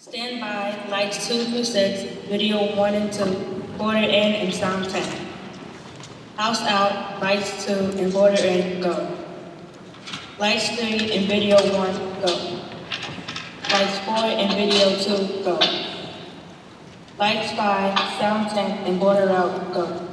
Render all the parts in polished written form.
Stand by, lights 2 through 6, video 1 and 2, border in and sound 10. House out, lights 2 and border in, go. Lights 3 and video 1, go. Lights 4 and video 2, go. Lights 5, sound 10 and border out, go.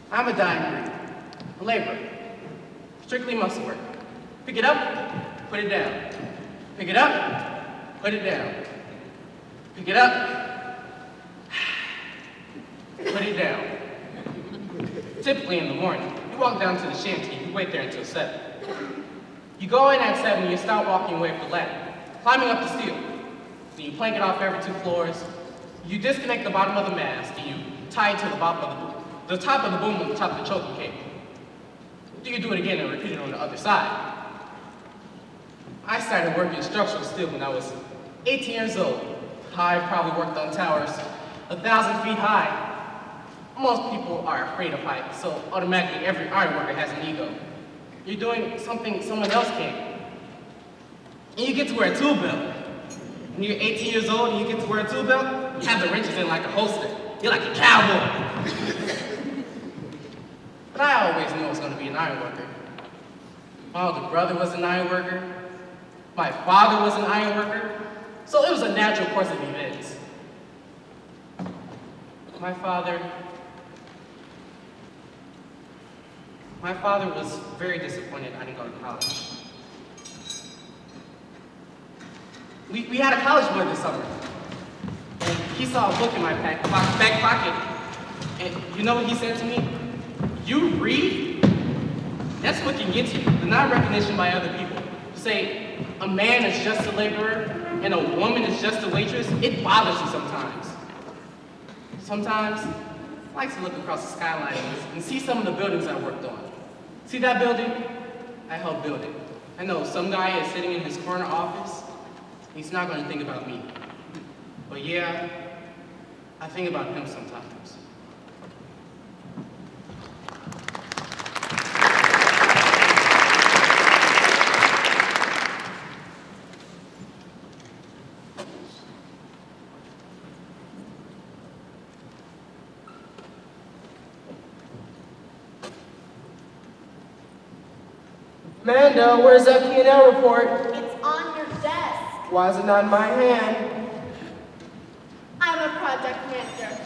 I'm a dying breed, a laborer, strictly muscle work. Pick it up, put it down. Pick it up, put it down. Pick it up, put it down. Typically in the morning, you walk down to the shanty, you wait there until 7. You go in at 7, you start walking away from the ladder, climbing up the steel. Then you plank it off every 2 floors. You disconnect the bottom of the mast, and you tie it to the bottom of the top of the boom on the top of the choking cable. Then you do it again and repeat it on the other side. I started working structural steel when I was 18 years old. I probably worked on towers 1,000 feet high. Most people are afraid of heights, so automatically every ironworker has an ego. You're doing something someone else can't. And you get to wear a tool belt. When you're 18 years old and you get to wear a tool belt, you have the wrenches in like a holster. You're like a cowboy. But I always knew I was going to be an iron worker. My older brother was an iron worker. My father was an iron worker. So it was a natural course of events. My father was very disappointed I didn't go to college. We had a college boy this summer. And he saw a book in my back pocket. And you know what he said to me? You read? That's what can get you. The non-recognition by other people. To say a man is just a laborer and a woman is just a waitress, it bothers you sometimes. Sometimes, I like to look across the skyline and see some of the buildings I worked on. See that building? I helped build it. I know some guy is sitting in his corner office. He's not going to think about me. But yeah, I think about him sometimes. Amanda, where's that P&L report? It's on your desk. Why is it not in my hand? I'm a project manager.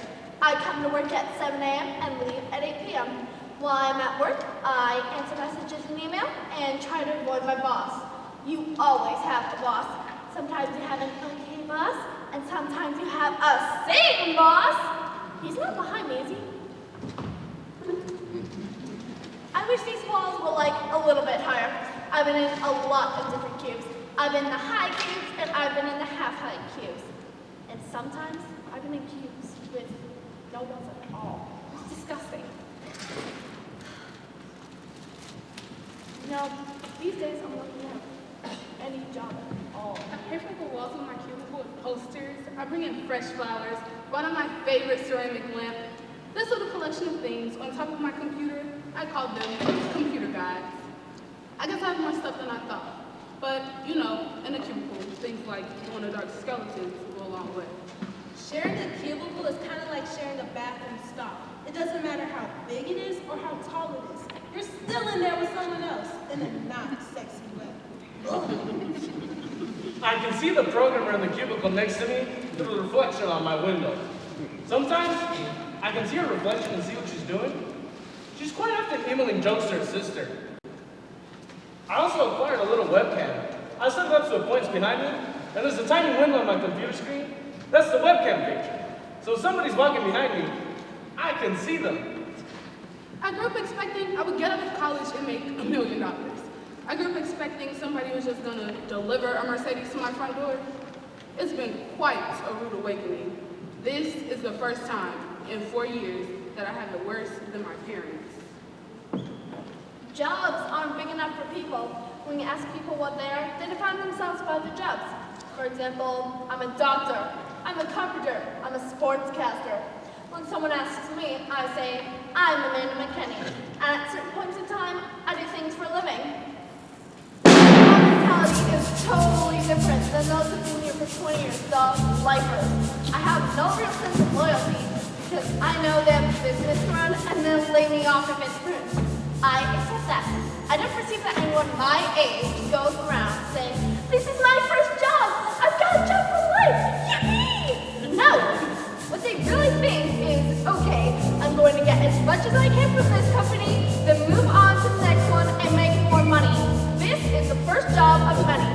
I come to work at 7 a.m. and leave at 8 p.m. While I'm at work, I answer messages and email and try to avoid my boss. You always have a boss. Sometimes you have an okay boss, and sometimes you have a Satan boss. He's not behind me, is he? I wish these walls were like a little bit higher. I've been in a lot of different cubes. I've been in the high cubes and I've been in the half-high cubes. And sometimes I've been in cubes with no walls at all. It's disgusting. You know, these days I'm looking at any job at all. I paper the walls of my cubicle with posters. I bring in fresh flowers, one of my favorite ceramic lamp. This little collection of things on top of my computer, I call them computer guides. I guess I have more stuff than I thought. But, you know, in a cubicle, things like glow-in-the-dark skeletons go a long way. Sharing a cubicle is kind of like sharing a bathroom stall. It doesn't matter how big it is or how tall it is. You're still in there with someone else in a not sexy way. I can see the programmer in the cubicle next to me through the reflection on my window. Sometimes, I can see her reflection and see what she's doing. She's quite often emailing jokes to her sister. I also acquired a little webcam. I set it up so it points behind me, and there's a tiny window on my computer screen. That's the webcam picture. So if somebody's walking behind me, I can see them. I grew up expecting I would get out of college and make $1 million. I grew up expecting somebody was just gonna deliver a Mercedes to my front door. It's been quite a rude awakening. This is the first time in 4 years that I have it worse than my parents. Jobs aren't big enough for people. When you ask people what they are, they define themselves by their jobs. For example, I'm a doctor, I'm a carpenter, I'm a sportscaster. When someone asks me, I say, I'm Amanda McKinney. And at certain points in time, I do things for a living. My mentality is totally different than those who've been here for 20 years, the lifers. I have no real sense of loyalty because I know they have a business to run and they'll lay me off if it's ruined. I accept that. I don't perceive that anyone my age goes around saying, this is my first job! I've got a job for life! Yippee! No! What they really think is, okay, I'm going to get as much as I can from this company, then move on to the next one and make more money. This is the first job of many.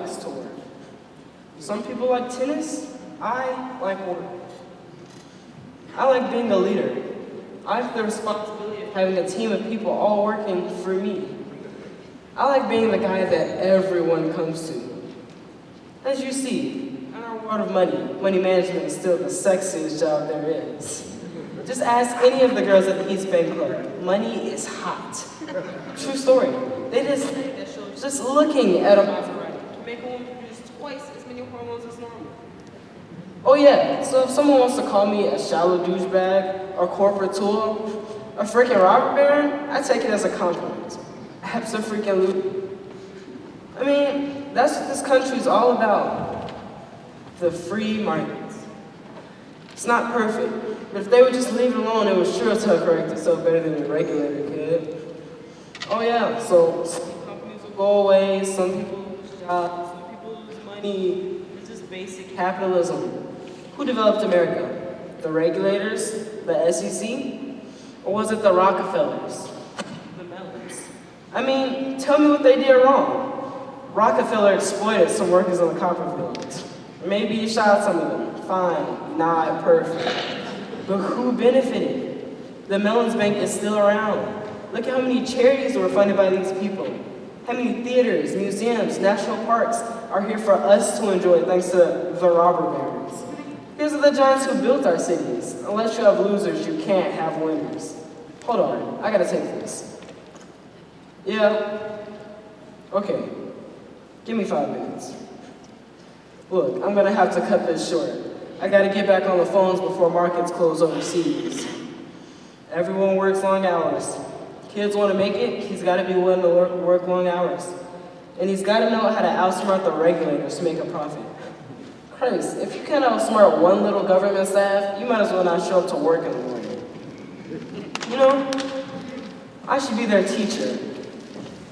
likes to work. Some people like tennis. I like work. I like being a leader. I like the responsibility of having a team of people all working for me. I like being the guy that everyone comes to. As you see, in our world of money management is still the sexiest job there is. Just ask any of the girls at the East Bank Club. Money is hot. True story. They just say that shows just looking at a Maserati can make a woman produce twice as many hormones as normal. Oh yeah, so if someone wants to call me a shallow douchebag, or corporate tool, a freaking robber baron, I take it as a compliment. Abso-freaking-lutely. I mean, that's what this country's all about. The free market. It's not perfect, but if they would just leave it alone, it would sure as hell correct itself better than a regulator could. Oh yeah, so some companies will go away, some people lose jobs, some people lose money. It's just basic capitalism. Who developed America? The regulators? The SEC? Or was it the Rockefellers? The Mellons? I mean, tell me what they did wrong. Rockefeller exploited some workers in the copper fields. Maybe he shot some of them. Fine, not perfect. But who benefited? The Mellons Bank is still around. Look at how many charities were funded by these people. How many theaters, museums, national parks are here for us to enjoy thanks to the robber barons. These are the giants who built our cities. Unless you have losers, you can't have winners. Hold on, I gotta take this. Yeah, okay, give me 5 minutes. Look, I'm gonna have to cut this short. I gotta get back on the phones before markets close overseas. Everyone works long hours. Kids wanna make it, he's gotta be willing to work long hours. And he's gotta know how to outsmart the regulators to make a profit. Christ, if you can't outsmart one little government staff, you might as well not show up to work in the morning. You know, I should be their teacher.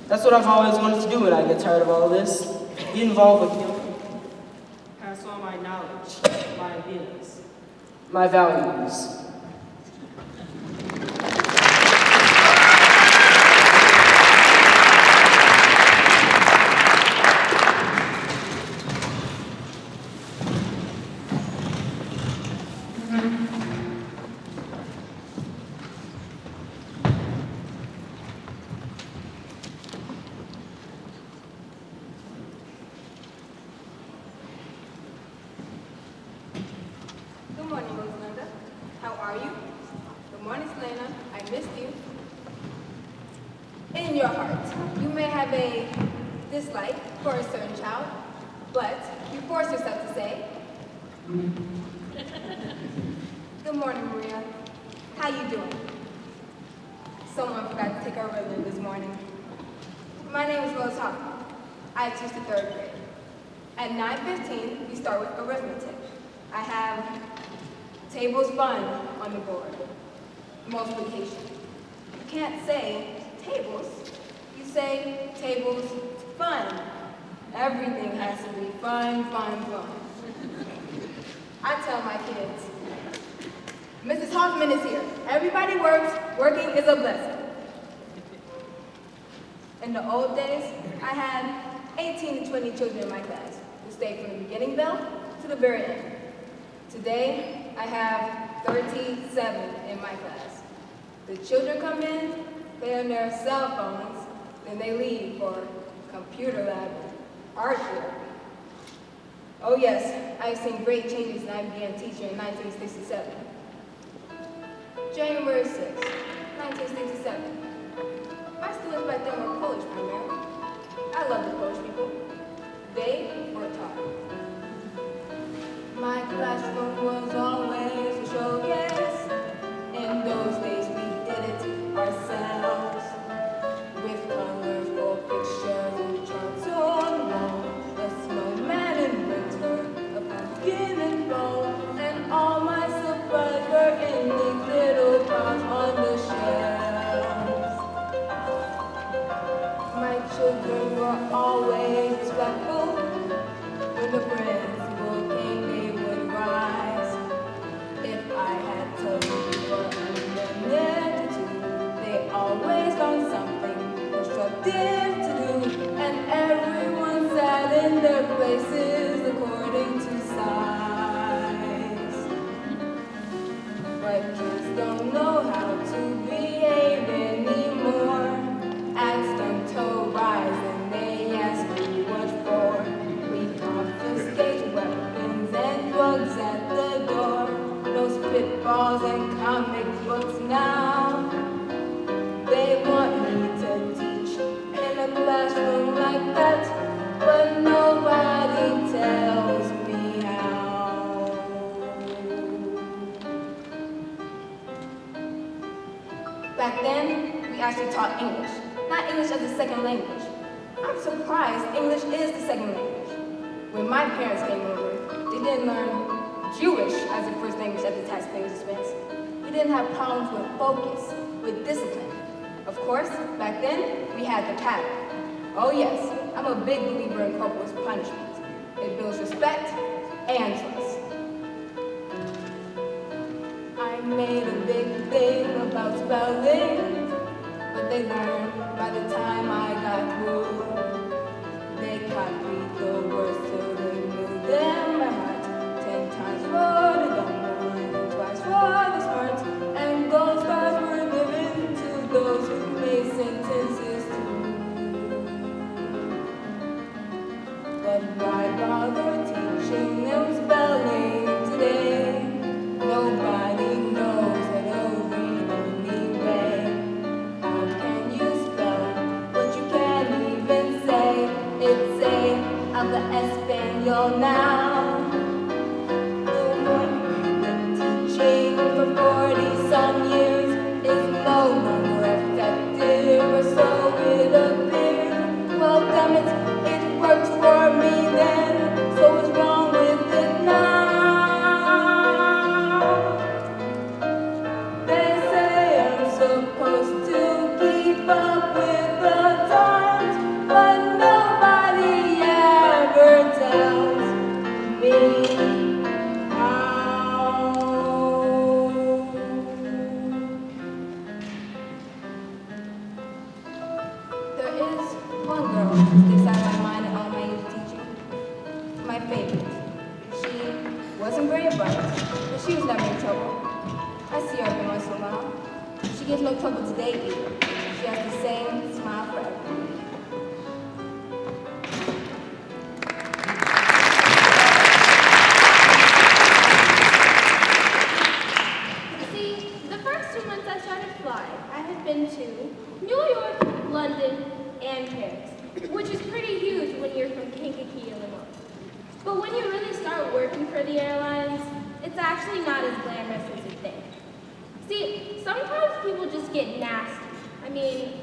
That's what I've always wanted to do when I get tired of all of this. Get involved with young people. Pass on my knowledge, my ideas, my values. Good morning, Rosalinda. How are you? Good morning, Selena. I missed you. In your heart, you may have a dislike for a certain child, but you force yourself to say, good morning, Maria. How you doing? Someone forgot to take our rhythm this morning. My name is Rose Hoffman. I teach the 3rd grade. At 9:15, we start with arithmetic. I have tables fun on the board. Multiplication. You can't say tables. You say tables fun. Everything has to be fun, fun, fun. I tell my kids, Mrs. Hoffman is here. Everybody works. Working is a blessing. In the old days, I had 18 to 20 children in my class who stayed from the beginning bell to the very end. Today, I have 37 in my class. The children come in, play on their cell phones, then they leave for computer lab and art therapy. Oh yes, I've seen great changes since I began teaching in 1967. January 6, 1967. My students back then were Polish primarily. I love the Polish people. They worked hard. My classroom was always a showcase. In those days we did it ourselves. With colorful pictures and charts on walls. A snowman in winter, a pumpkin in fall. And all my supplies were in these little pots on the shelves. My children were always respectful. When the principal came, they would rise. If I had to leave for a minute or two, they always found something constructive to do. And everyone sat in their actually taught English, not English as a second language. I'm surprised English is the second language. When my parents came over, they didn't learn Jewish as the first language at the taxpayers' expense. We didn't have problems with focus, with discipline. Of course, back then, we had the pattern. Oh yes, I'm a big believer in corporal punishment. It builds respect and trust. I made a big thing about spelling, but they learned by the time I got through. They copied the words till they knew them by heart. 10 times for the dumb one, twice for the smart, and gold stars were given to those who made sentences true. But why bother teaching them spelling today? Nobody knows how to read anyway. How can you spell what you can't even say? It's a habla español now. The one been teaching for 40-some years is no longer effective, or so it appears. Well, damn it works for me then, so what's wrong with it now? They say I'm supposed to keep up with the times, but nobody ever tells me how. There is one girl who sticks out of my mind in all my youth teaching. My favorite. She wasn't very bright, but she was never in trouble. I see her every once in a while. She gives no trouble today either. She has the same smile for everyone. See, the first 2 months I started flying, I had been to New York, London, and Paris, which is pretty huge when you're from Kankakee, Illinois. But when you really start working for the airlines, it's actually not as glamorous as you think. See, sometimes people just get nasty. I mean,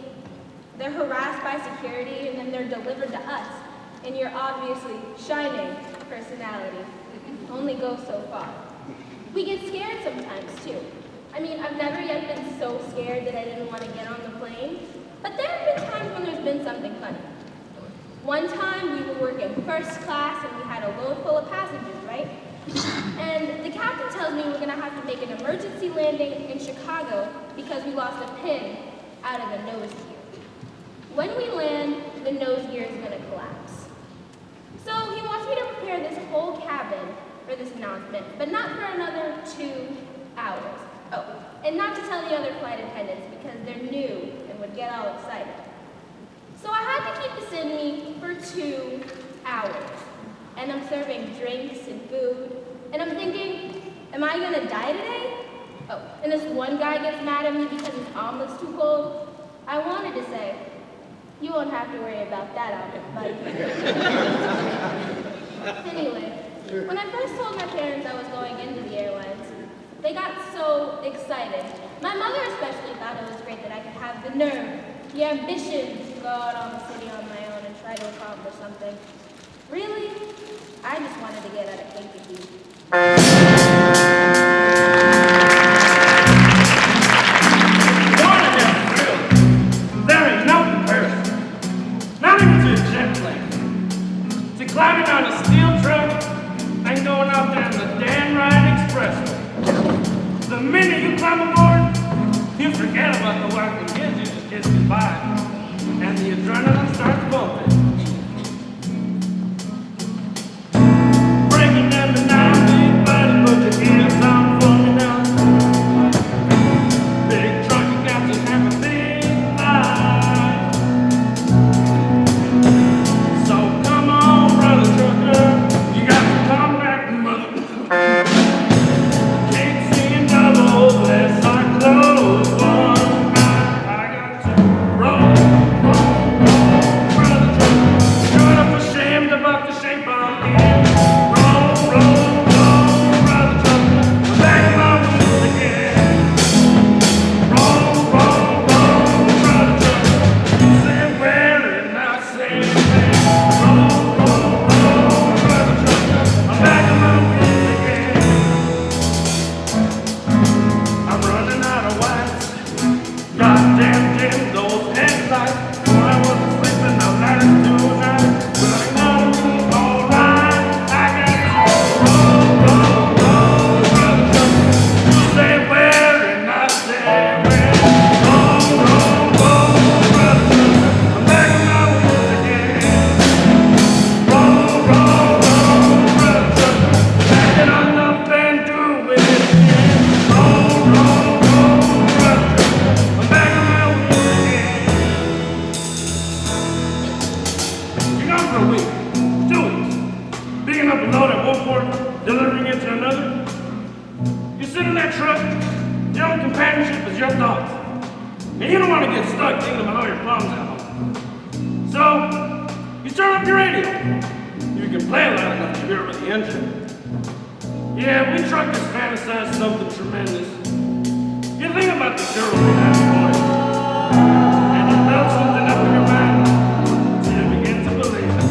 they're harassed by security and then they're delivered to us, and your obviously shining personality only goes so far. We get scared sometimes too. I mean, I've never yet been so scared that I didn't want to get on the plane, but there have been times when there's been something funny. One time we were working first class and we had a load full of passengers, right? And the captain tells me we're gonna have to make an emergency landing in Chicago because we lost a pin out of the nose gear. When we land, the nose gear is gonna collapse. So he wants me to prepare this whole cabin for this announcement, but not for another 2 hours. Oh, and not to tell the other flight attendants because they're new and would get all excited. So I had to keep this in me for 2 hours. And I'm serving drinks and food. And I'm thinking, am I gonna die today? Oh, and this one guy gets mad at me because his omelet's too cold. I wanted to say, you won't have to worry about that omelet, buddy. Anyway, when I first told my parents I was going into the airlines, they got so excited. My mother especially thought it was great that I could have the nerve, the ambition to go out on the city on my own and try to accomplish something. Really? I just wanted to get out of Kankakee. There ain't no comparison. Not even to a jet plane. To climbing on a steel truck and going out there in the Dan Ryan Expressway. The minute you climb aboard, you forget about the wife and kids you just kissed goodbye. And the adrenaline starts bumping. Breaking down the night, big body, put your ears on for me now. Big truck, you got to have a big life. So come on, brother trucker, you got to come back, mother. Can't see in double unless I close one eye. I got to roll, brother trucker. up a load at one port, delivering it to another. You sit in that truck, your only companionship is your thoughts. And you don't want to get stuck thinking about all your problems at home. So, you start up your radio. You can play it loud enough to hear over the engine. Yeah, we truckers fantasize something tremendous. You think about the girl we have boys, and you build something up in your mind, so you begin to believe it.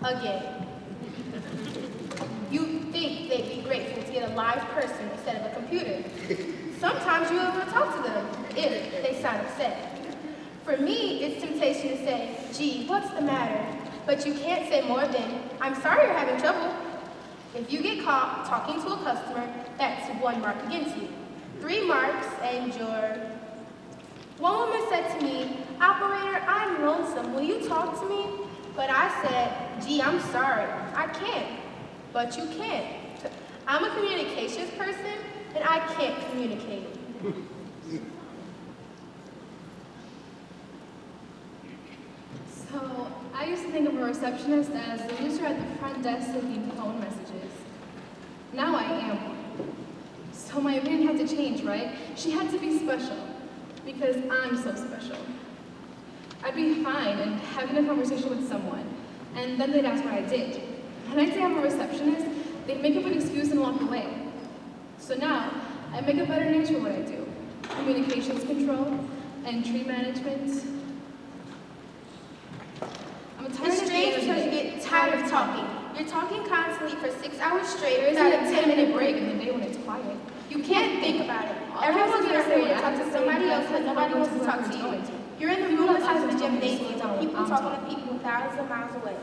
Again. You think they'd be grateful to get a live person instead of a computer. Sometimes you even talk to them if they sound upset. For me, it's temptation to say, gee, what's the matter? But you can't say more than, I'm sorry you're having trouble. If you get caught talking to a customer, that's 1 mark against you. 3 marks and you're... One woman said to me, operator, I'm lonesome. Will you talk to me? But I said, gee, I'm sorry. I can't. But you can't. I'm a communications person, and I can't communicate. So, I used to think of a receptionist as the loser at the front desk taking phone messages. Now I am one. So my opinion had to change, right? She had to be special, because I'm so special. I'd be fine and having a conversation with someone, and then they'd ask what I did. When I'd say I'm a receptionist, they'd make up an excuse and walk away. So now, I make a better nature what I do. Communications control, entry management. I'm tired It's of strange being because you get tired of talking. You're talking constantly for 6 hours straight There isn't without a a 10-minute 10-minute break break. in the day when it's quiet. You can't think about it. All Everyone's I gonna was say gonna to talk say, to somebody else because nobody wants to talk to you. You're in the room the size of the gymnasium, people talking to people thousands of miles away.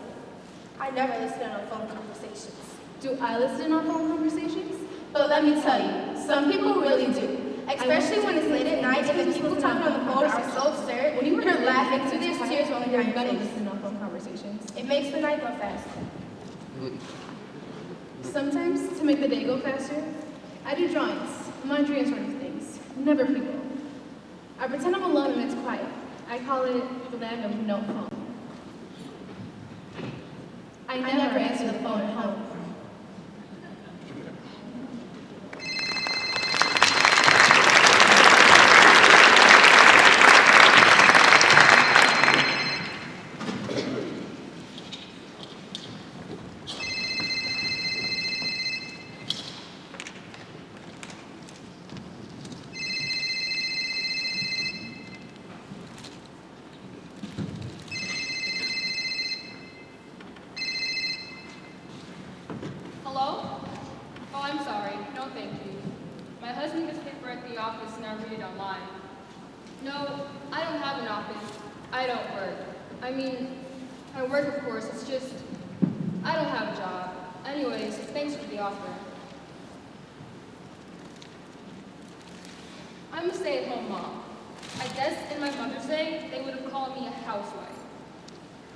I never listen on phone conversations. Do I listen on phone conversations? But let me tell you, some people really do. Especially when it's late at night and the people talking on the phone are so absurd, When you were you're laughing to there's tears rolling down you're your gonna face. listen on phone conversations. It makes the night go faster. Sometimes, to make the day go faster, I do drawings, laundry and sort of things. Never people. I pretend I'm alone and it's quiet. I call it the land of no phone. I never answer the phone at home. Hello? Oh, I'm sorry. No, thank you. My husband gets paper at the office and I read it online. No, I don't have an office. I don't work. I mean, I work, of course. It's just, I don't have a job. Anyways, thanks for the offer. I'm a stay-at-home mom. I guess in my Mother's Day, they would have called me a housewife.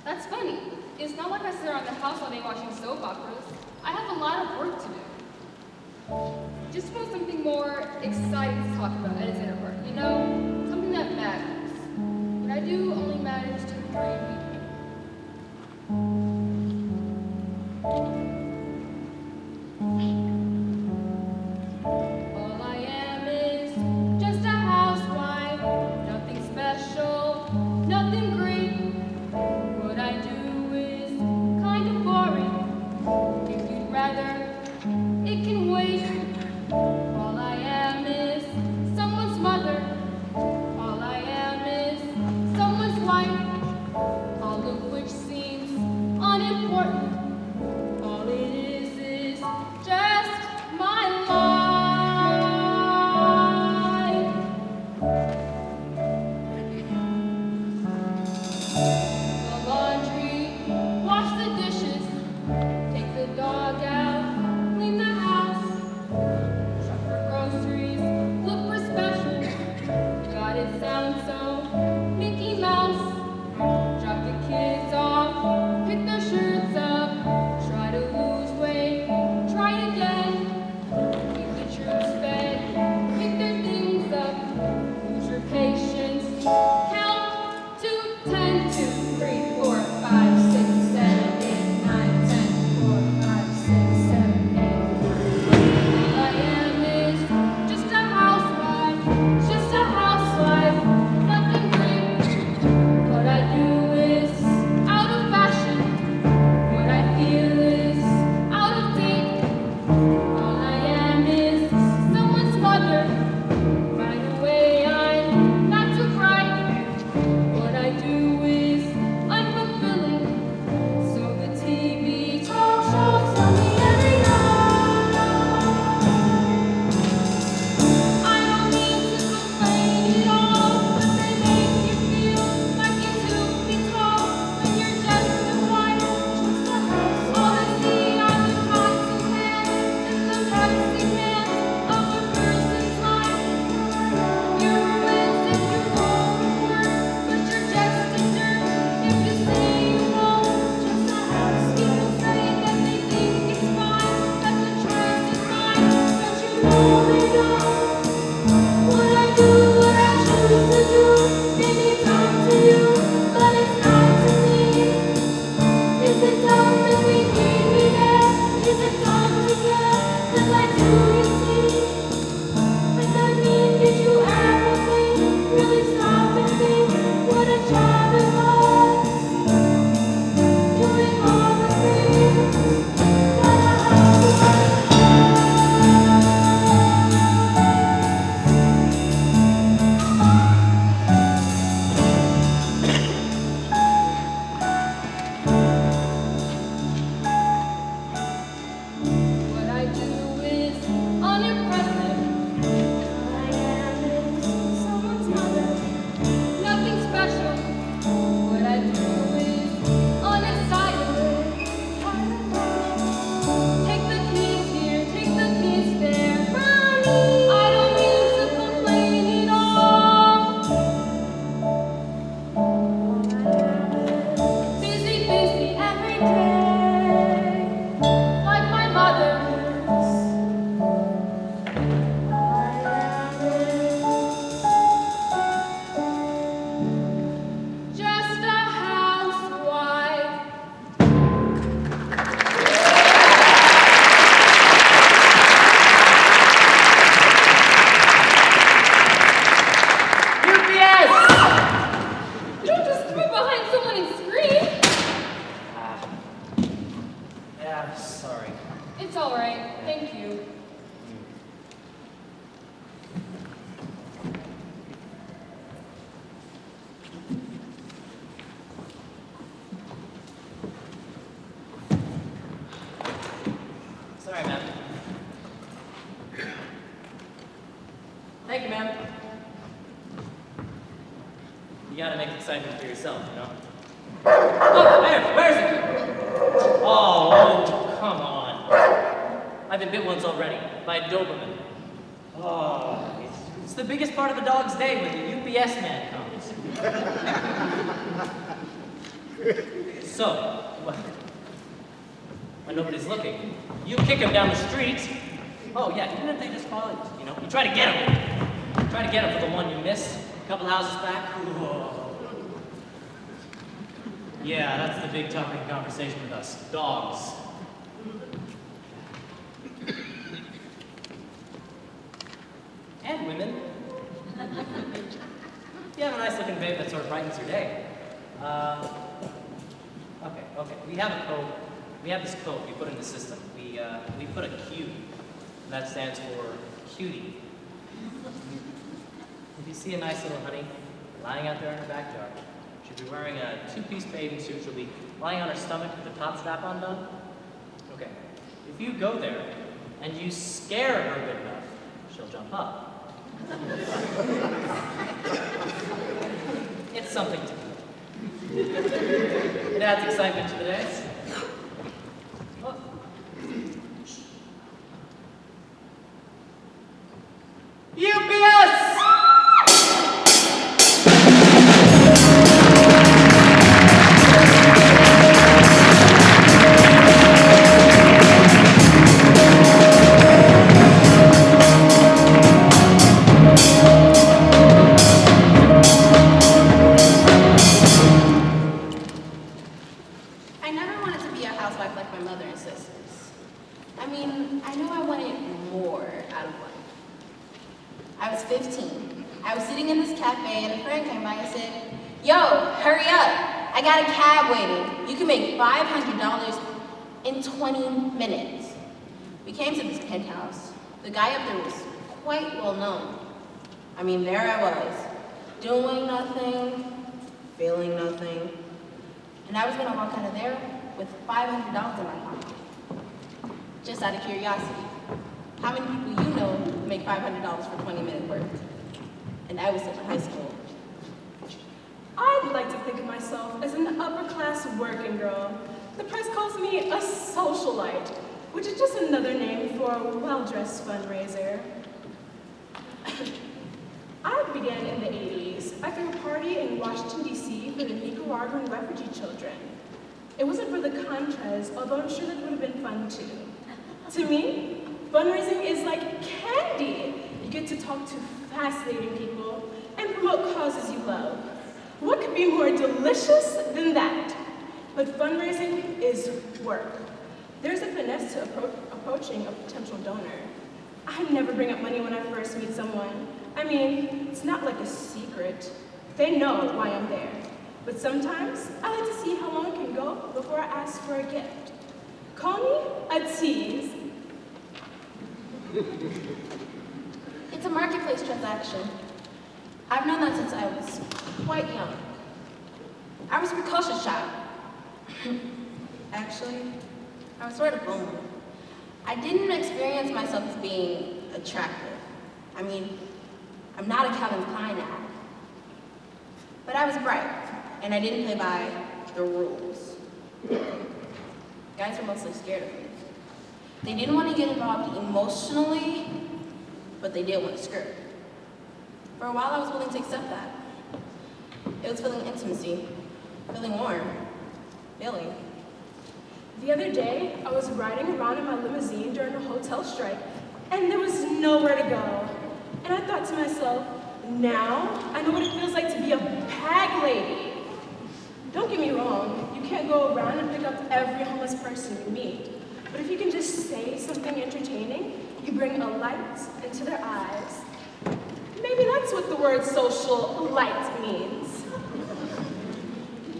That's funny. It's not like I sit around the house all day watching soap operas. I have a lot of work to do. Just want something more exciting to talk about at dinner party, you know? Something that matters. What I do only matters to 3 people. All I am is just a housewife, nothing special, nothing great. What I do is kind of boring. If you'd rather, it can wait. All I am is someone's mother. All I am is someone's wife. All of which seems unimportant. All it is just my life. The laundry, wash the dishes, take the dog out, clean the house, shop for groceries, look for specials. God, it sounds so Mickey Mouse. Drop the kids off, pick their shirts up, try to lose weight, try again. Keep the troops fed, pick their things up, lose your patience. Count to 10, 2, 3, 4, 5, 6, 7, 8, 9, 10, 4, 5, 6, 7, 8. All I am is just a housewife, nothing great. Don't just move behind someone and scream. Yeah, sorry. It's all right. Thank you. Sorry, ma'am. Thank you, ma'am. You gotta make excitement for yourself, you know? Oh, there! Where's it? Oh, come on. I've been bit once already, by a Doberman. Oh, it's the biggest part of the dog's day when the UPS man comes. So, when nobody's looking, you kick him down the street. Oh yeah, even if they just call it, you know, you try to get him. Try to get him for the one you missed a couple houses back. Whoa. Yeah, that's the big topic of conversation with us, dogs. And women. You have a nice looking babe that sort of brightens your day. Okay. We have a code. We have this code we put in the system. We put a Q. And that stands for cutie. If you see a nice little honey lying out there in her backyard, she'll be wearing a two-piece bathing suit. She'll be lying on her stomach with the top strap undone. Okay. If you go there and you scare her good enough, she'll jump up. It's something to do. It adds excitement to the day. Oh. UPS! I never wanted to be a housewife like my mother and sisters. I mean, I knew I wanted more out of life. I was 15. I was sitting in this cafe and a friend came by and said, "Yo, hurry up. I got a cab waiting. You can make $500 in 20 minutes. We came to this penthouse. The guy up there was quite well known. I mean, there I was, doing nothing, feeling nothing. And I was gonna walk out of there with $500 in my pocket. Just out of curiosity, how many people you know make $500 for 20 minute work? And I was still in high school. I'd like to think of myself as an upper-class working girl. The press calls me a socialite, which is just another name for a well-dressed fundraiser. I began in the 80s. I threw a party in Washington, D.C. for the Nicaraguan refugee children. It wasn't for the Contras, although I'm sure that would have been fun too. To me, fundraising is like candy. You get to talk to fascinating people and promote causes you love. What could be more delicious than that? But fundraising is work. There's a finesse to approaching a potential donor. I never bring up money when I first meet someone. I mean, it's not like a secret. They know why I'm there. But sometimes, I like to see how long it can go before I ask for a gift. Call me a tease. It's a marketplace transaction. I've known that since I was quite young. I was a precocious child. Actually, I was sort of lonely. I didn't experience myself as being attractive. I mean, I'm not a Calvin Klein ad. But I was bright, and I didn't play by the rules. Guys were mostly scared of me. They didn't want to get involved emotionally, but they did want to skirt. For a while, I was willing to accept that. It was feeling intimacy, feeling warm, feeling. The other day, I was riding around in my limousine during a hotel strike, and there was nowhere to go. And I thought to myself, now I know what it feels like to be a bag lady. Don't get me wrong, you can't go around and pick up every homeless person you meet. But if you can just say something entertaining, you bring a light into their eyes. Maybe that's what the word socialite means.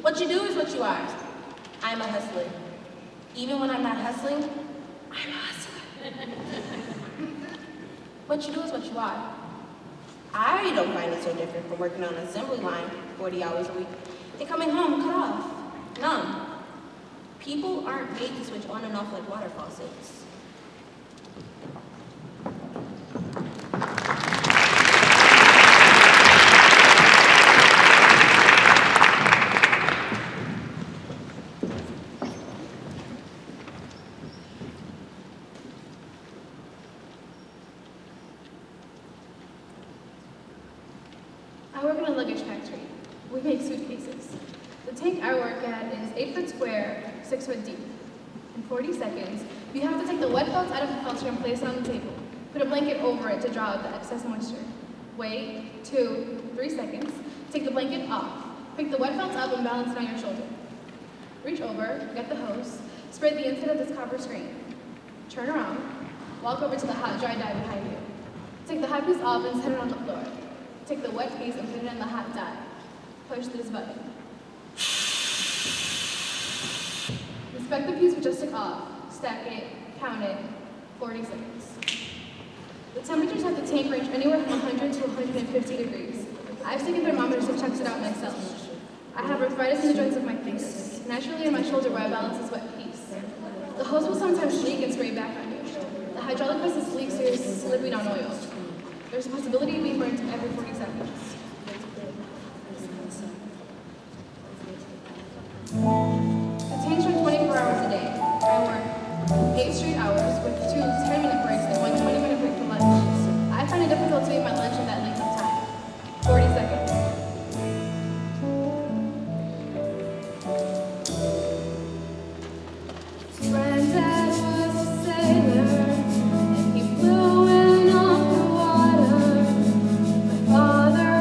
What you do is what you are. I'm a hustler. Even when I'm not hustling, I'm a hustler. What you do is what you are. I don't find it so different from working on an assembly line 40 hours a week and coming home cut off, numb. People aren't made to switch on and off like water faucets. I work in a luggage factory. We make suitcases. The tank I work at is 8 foot square, 6 foot deep. In 40 seconds, you have to take the wet felt out of the filter and place it on the table. Put a blanket over it to draw out the excess moisture. Wait 2, 3 seconds. Take the blanket off. Pick the wet felt up and balance it on your shoulder. Reach over, get the hose, spray the inside of this copper screen. Turn around, walk over to the hot dry dye behind you. Take the hot piece off and set it on the floor. Take the wet piece and put it in the hot dye. Push this button. Inspect the piece we just took off. Stack it, count it, 40 seconds. The temperatures at the tank range anywhere from 100 to 150 degrees. I've taken thermometers and checked it out myself. I have arthritis in the joints of my fingers, naturally in my shoulder where I balance this wet piece. The hose will sometimes leak and spray back on you. The hydraulic vessels leak so you're slipping on oil. There's a possibility of being burnt every 40 seconds. The tanks run 24 hours a day. I work 8 straight hours with 2 10-minute breaks and 1 20-minute break for lunch. I find it difficult to eat my lunch in that length of time. 40 seconds. Granddad was a sailor, and he flew in off the water. My father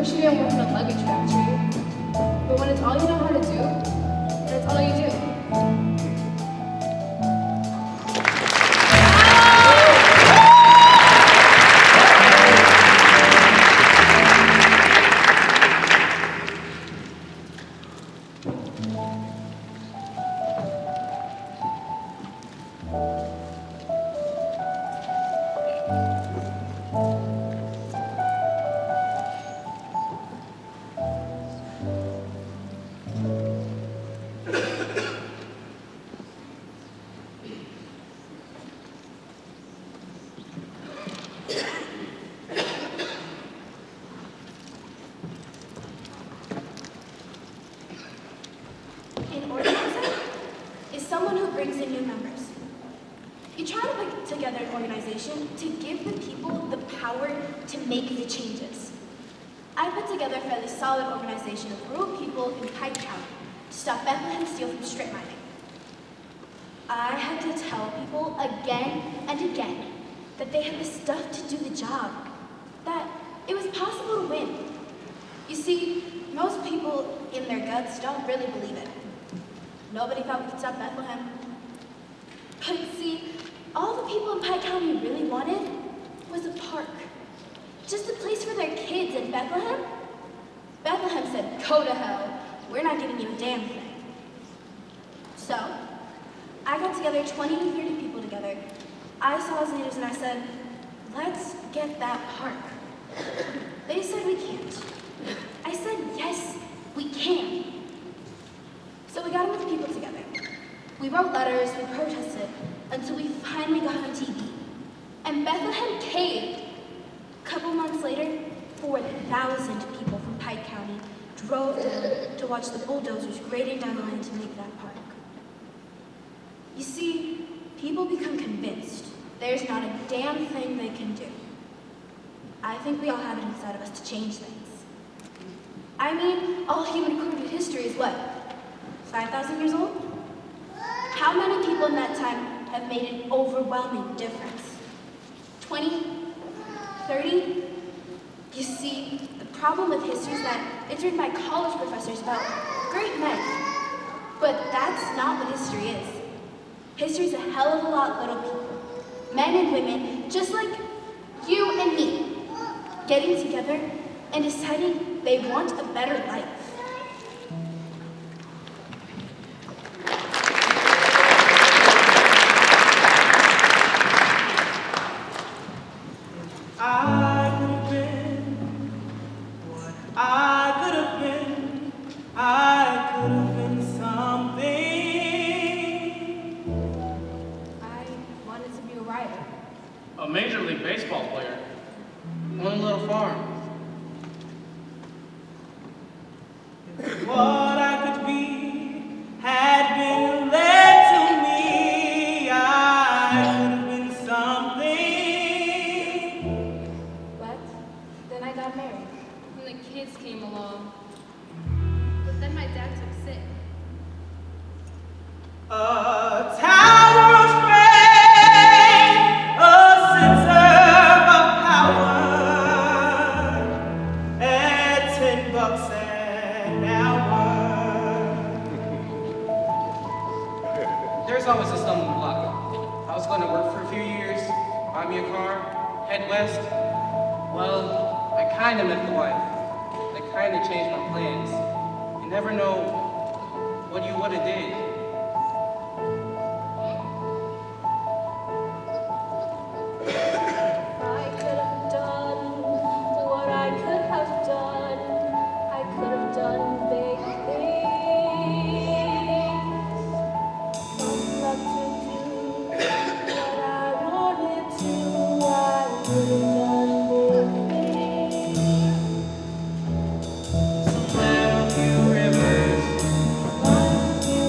wish you didn't work in a luggage factory. But when it's all you know how to do, then it's all you do. An organizer is someone who brings in new members. You try to put together an organization to give the people the power to make the changes. I put together a fairly solid organization of rural people in Pike County to stop Bethlehem Steel from strip mining. I had to tell people again and again that they had the stuff to do the job, that it was possible to win. You see, most people in their guts don't really believe it. Nobody thought we could stop Bethlehem. But see, all the people in Pike County really wanted was a park. Just a place for their kids in Bethlehem. Bethlehem said, go to hell. We're not giving you a damn thing. So, I got together 20 to 30 people together. I saw as leaders and I said, let's get that park. They said we can't. I said, yes, we can. So we got enough people together. We wrote letters, we protested, until we finally got on TV. And Bethlehem caved. A couple months later, 4,000 people from Pike County drove down to watch the bulldozers grading down the land to make that park. You see, people become convinced there's not a damn thing they can do. I think we all have it inside of us to change things. I mean, all human recorded history is what? 5,000 years old? How many people in that time have made an overwhelming difference? 20? 30? You see, the problem with history is that it's written by college professors about great men. But that's not what history is. History's a hell of a lot little people. Men and women, just like you and me, getting together and deciding they want a better life. A Major League Baseball player. On a little farm. What I could be had been led to me. I could have been something. But then I got married. When the kids came along. But then my dad took sick. A tower of strength, a center of power, at $10 an hour. There's always a stumbling block. I was going to work for a few years, buy me a car, head west. Well, I kind of met the wife. That kind of changed my plans. You never know what you would have did. I could have done what I could have done. I could have done big things. Some love to do what I wanted to. I would have done big things. Some land, a few rivers, Like you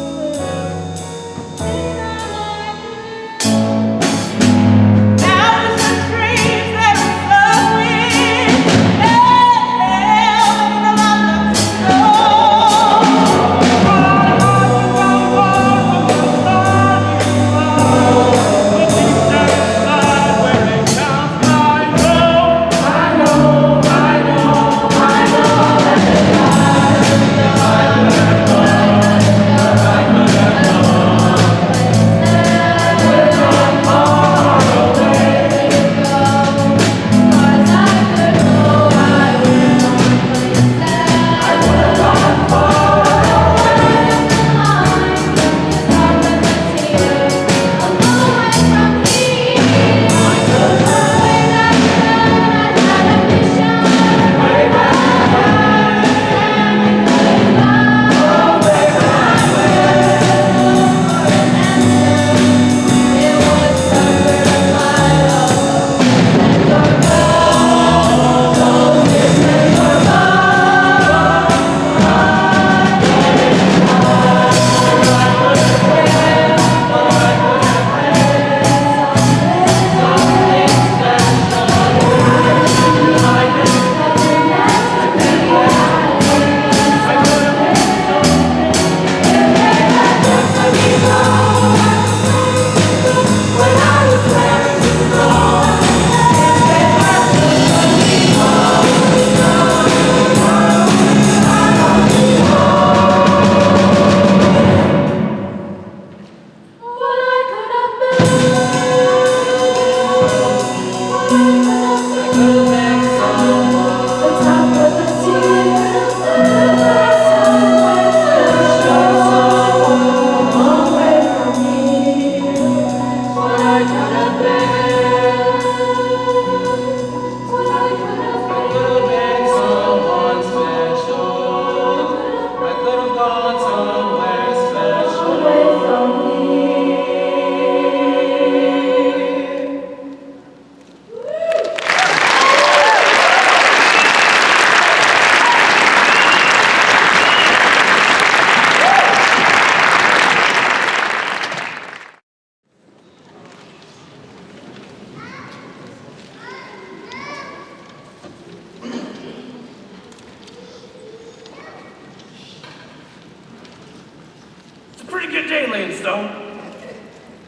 pretty good day laying stone.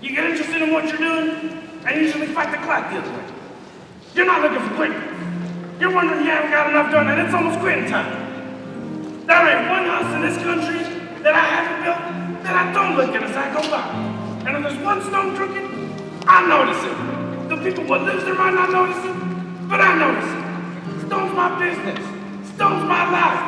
You get interested in what you're doing, and usually fight the clock the other way. You're not looking for quitting. You're wondering you haven't got enough done, and it's almost quitting time. There ain't one house in this country that I haven't built that I don't look at as I go by. And if there's one stone crooked, I notice it. The people what lives there might not notice it, but I notice it. Stone's my business. Stone's my life.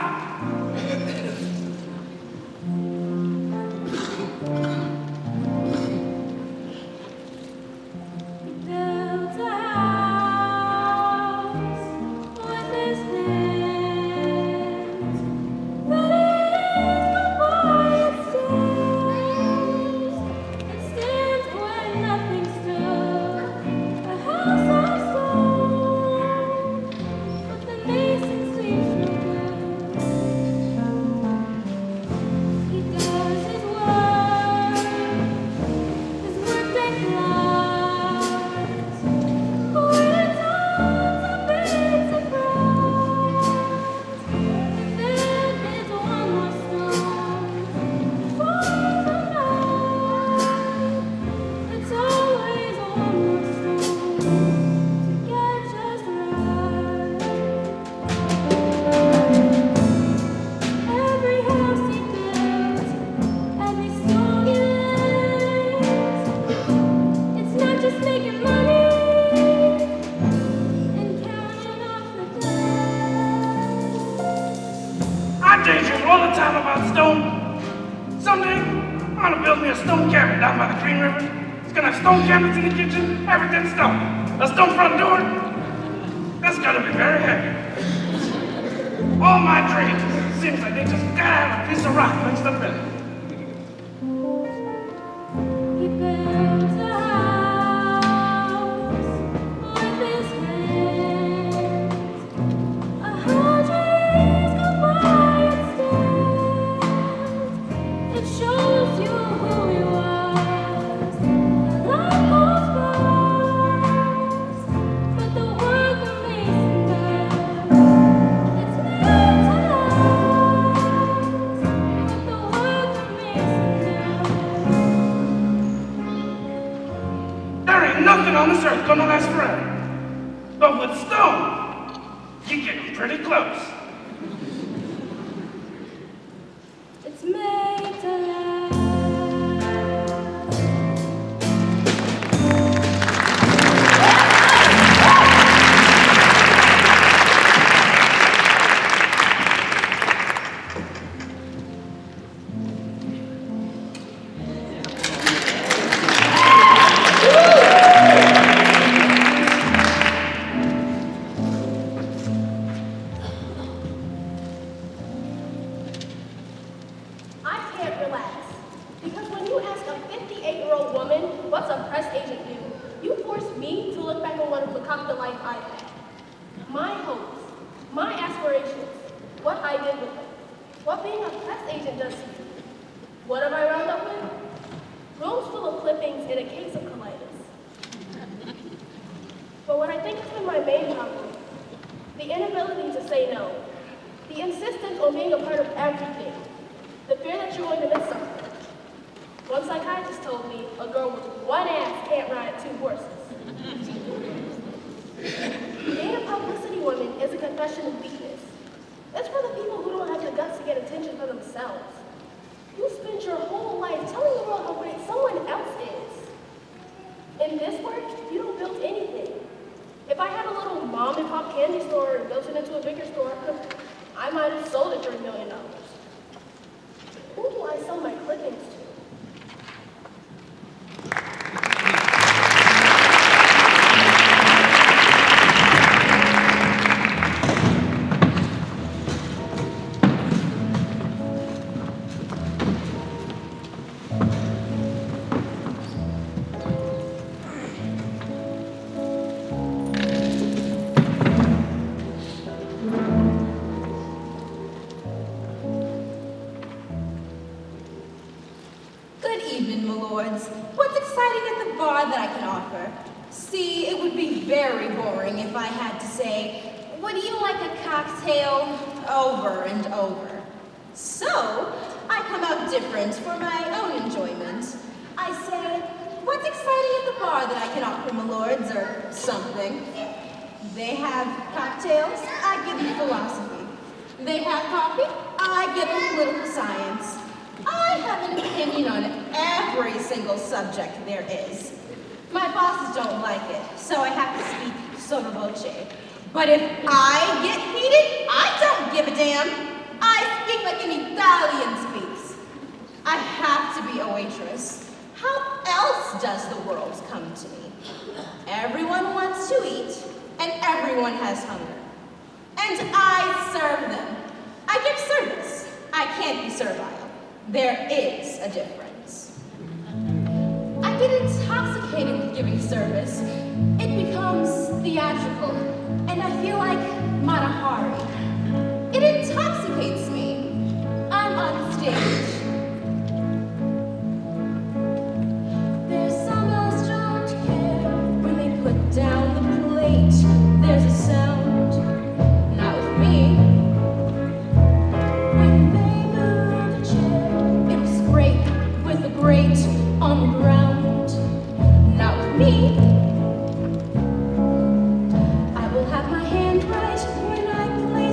Stone cabinets in the kitchen, everything's stone. A stone front door, that's gotta be very heavy. All my dreams, seems like they just gotta have a piece of rock mixed up in it. Gonna last forever. But with stone, you get pretty close. It's made to last. Being a publicity woman is a confession of weakness. That's for the people who don't have the guts to get attention for themselves. You spend your whole life telling the world how great someone else is. In this work, you don't build anything. If I had a little mom and pop candy store and built it into a bigger store, I might have sold it for $1 million. Who do I sell my clippings to? If I had to say, would you like a cocktail over and over? So, I come out different for my own enjoyment. I say, what's exciting at the bar that I can offer my lords, or something? They have cocktails, I give them philosophy. They have coffee, I give them political science. I have an opinion on every single subject there is. My bosses don't like it, so I have to speak sotto voce. But if I get heated, I don't give a damn. I speak like an Italian speaks. I have to be a waitress. How else does the world come to me? Everyone wants to eat, and everyone has hunger. And I serve them. I give service. I can't be servile. There is a difference. I get intoxicated with giving service. It becomes theatrical, and I feel like Matahari. It intoxicates me. I'm on stage. There's some else don't care when they put down the plate. There's a sound, not with me. When they move the chair, it'll scrape with a grate on the ground, not with me. I will have my hand right when I place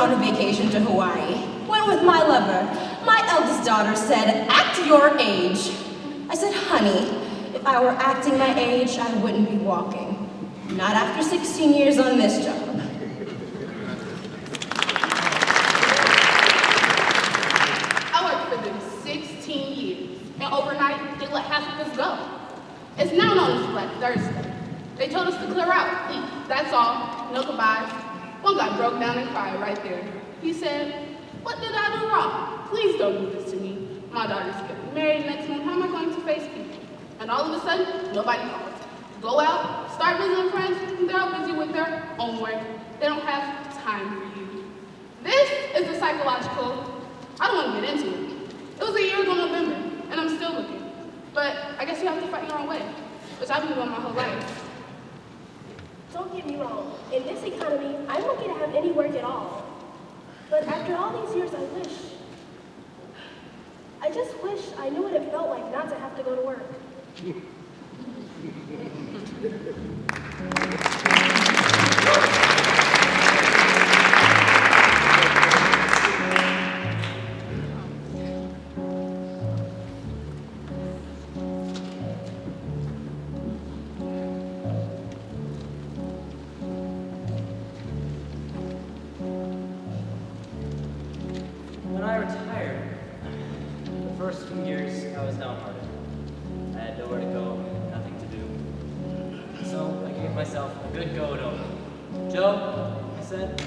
on a vacation to Hawaii. Went with my lover. My eldest daughter said, act your age. I said, honey, if I were acting my age, I wouldn't be walking. Not after 16 years on this job. I worked for them 16 years, and overnight, they let half of us go. It's now known as Black Thursday. They told us to clear out, eat, that's all, no goodbyes. One guy broke down and cried right there. He said, what did I do wrong? Please don't do this to me. My daughter's getting married next month, how am I going to face people? And all of a sudden, nobody calls. Go out, start visiting friends, and they're all busy with their own work. They don't have time for you. This is the psychological, I don't want to get into it. It was a year ago November, and I'm still looking. But I guess you have to fight your own way, which I've been doing my whole life. Don't get me wrong. In this economy, I'm lucky to have any work at all. But after all these years, I just wish I knew what it felt like not to have to go to work. When I retired, the first few years I was downhearted. I had nowhere to go, nothing to do. So I gave myself a good go at home. Joe, I said,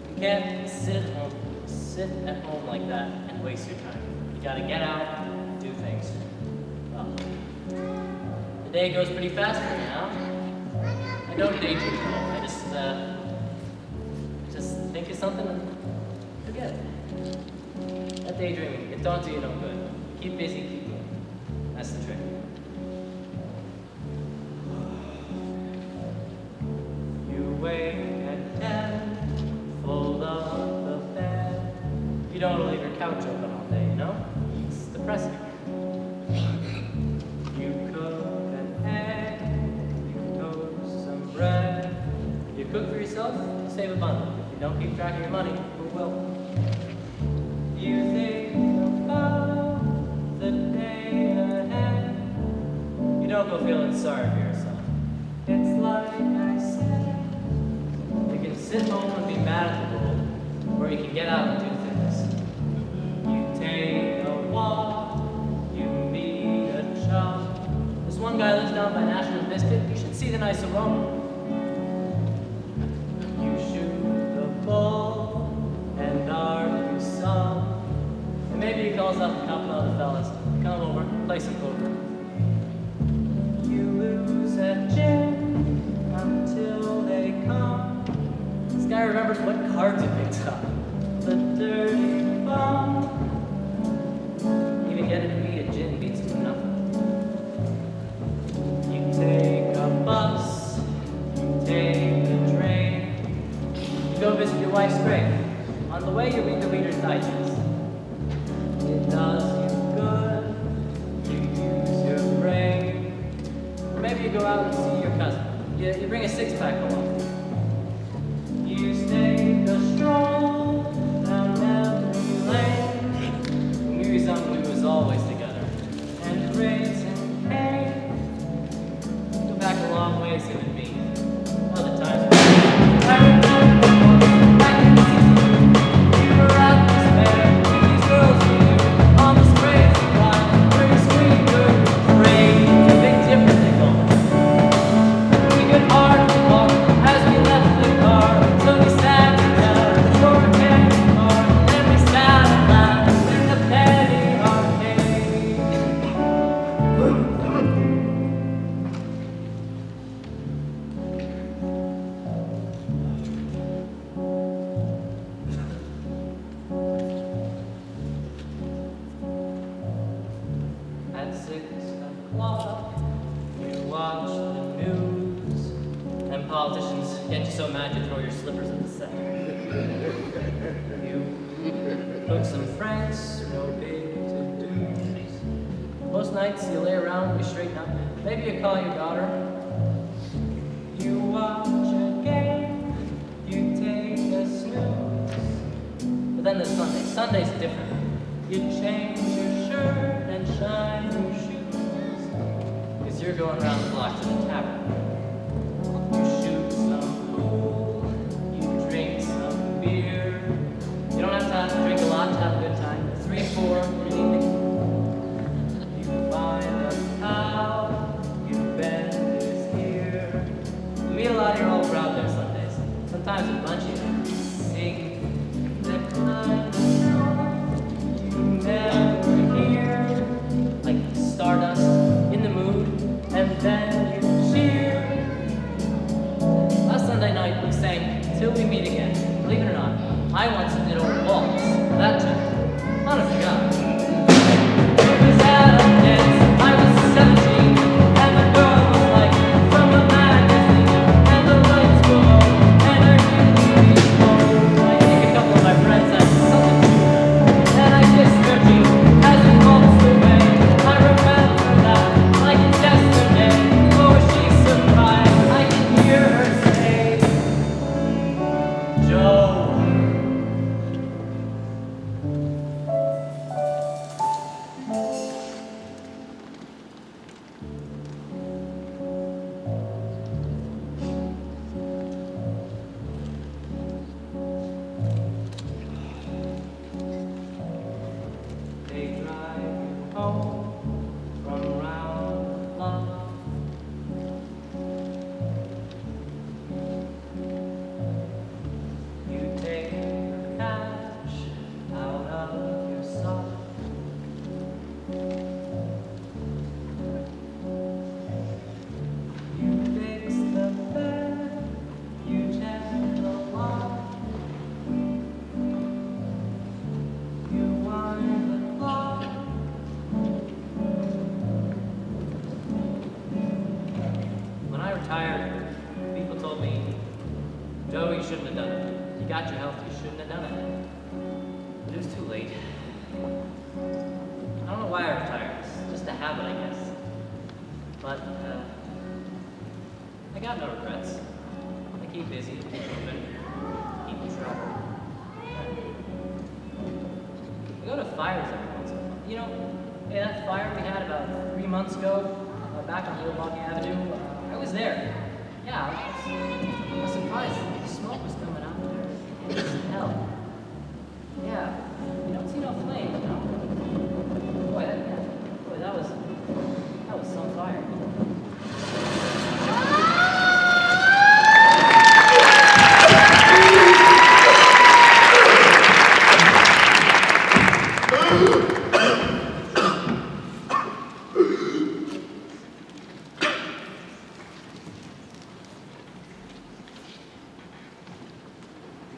you can't sit at home like that and waste your time. You gotta get out and do things. Well, the day goes pretty fast for me now. I don't daydream at all. I just think of something and forget it. That daydreaming, it don't do you no good. Keep busy, keep moving. That's the trick. You wake at 10, fold up the bed. You don't want to leave your couch open all day, you know? It's depressing. You cook an egg, you toast some bread. You cook for yourself, you save a bundle. If you don't keep track of your money, who will? You think about the day ahead. You don't go feeling sorry for yourself. It's like I said. You can sit home and be mad at the world, or you can get out and do things. You take a walk, you meet a chum. This one guy lives down by National Biscuit. You should see the nice aroma. You shoot the bull and argue some. And maybe he calls up a couple other fellas. Come over, play some poker. You lose at gym until they come. This guy remembers what cards he picked up. The dirty bum. Even getting to me a gin beats him nothing. You take a bus, you take a train. You go visit your wife's grave. On the way, you read the Reader's Digest. It does you good, you use your brain. Or maybe you go out and see your cousin. You bring a six-pack along. You take a stroll down memory lane. Maybe something we was always together. And raising pain. Go back a long ways, him and me. Other times. I remember back in the season, you were out despair. These girls we knew on this crazy ride. Pretty sweet, good, afraid. A big difference they call it. We could hardly walk as we left the car. So we sat down for a candy bar. And we sat loud in the penny arcade. At 6 o'clock, you watch the news, and politicians get you so mad you throw your slippers at the set. You cook some franks, no big to-dos. Most nights you lay around, you straighten up, maybe you call your daughter. You watch a game, you take a snooze. then there's Sunday. Sunday's different. You change your shirt and shine your shoes, 'cause you're going around the block to the tavern. You shoot some pool, you drink some beer. You don't have to drink a lot to have a good time. 3 or 4 in an evening. You find a cow, you bend his ear. You meet a lot of your old crowd there Sundays. Sometimes a bunch of you sing the kind of song you never hear, like stardust in the mood, and then you cheer. Last Sunday night we sang Till We Meet Again. Believe it or not, I once did old waltz. That too. Honest to God. It was at a dance. I was 17, and the girl was like from a magazine, and the lights were low, and I really cold. I think a couple of my friends had something to do with them, and I kissed her cheek as it waltzed away. I remember that like it's yesterday. Oh, she's surprised. I can hear her say, Joe. They drive you home from around the block. You take your cash out of your sock. You fix the bed, you check the lock. You wind the clock. When I retired, people told me, Joe, you shouldn't have done it. You got your health, you shouldn't have done it. But it was too late. I don't know why I retired. It's just a habit, I guess. But, I got no regrets. I keep busy, keep moving, keep in trouble. We go to fires every once in a while. You know, hey, that fire we had about 3 months ago, back on Milwaukee Avenue, I was there. Yeah, I was surprised. The smoke was coming out there. It was hell. Yeah, you don't see no flame, you know? Boy, that was some fire.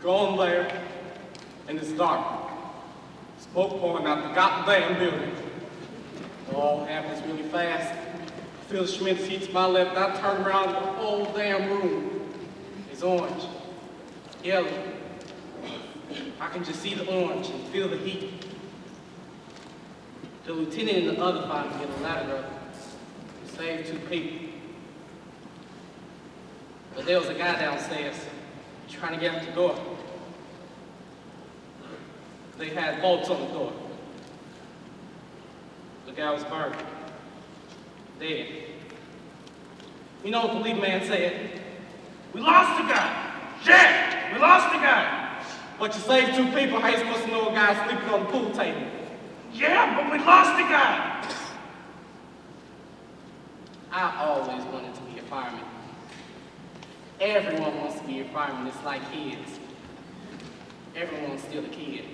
Go on there, and it's dark. Smoke pouring out the goddamn building. It all happens really fast. I feel the Schmidt's heat to my left. I turn around, the whole damn room is orange, yellow. I can just see the orange and feel the heat. The lieutenant and the other firemen get a ladder up to save 2 people. But there was a guy downstairs trying to get out the door. They had bolts on the door. The guy was burned. Dead. You know what the lead man said? We lost the guy. Shit, we lost the guy. But you saved 2 people, how you supposed to know a guy sleeping on the pool table? Yeah, but we lost the guy. I always wanted to be a fireman. Everyone wants to be a fireman. It's like kids. Everyone's still a kid.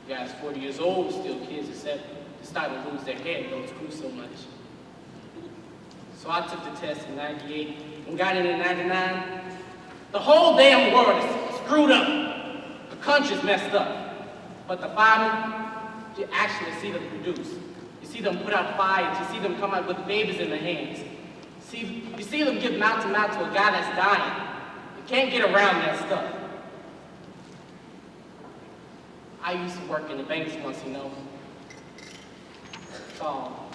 You guys 40 years old, still kids, except they start to lose their head, don't screw so much. So I took the test in 98 and got in 99. The whole damn world is screwed up. The country's messed up. But the firemen, you actually see them produce. You see them put out fires. You see them come out with babies in their hands. You see them give mouth to mouth to a guy that's dying. You can't get around that stuff. I used to work in the banks once, you know. It's all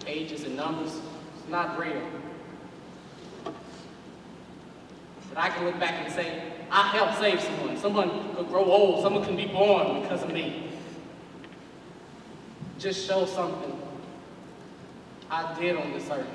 pages and numbers. It's not real. But I can look back and say, I helped save someone. Someone could grow old. Someone can be born because of me. Just show something I did on this earth.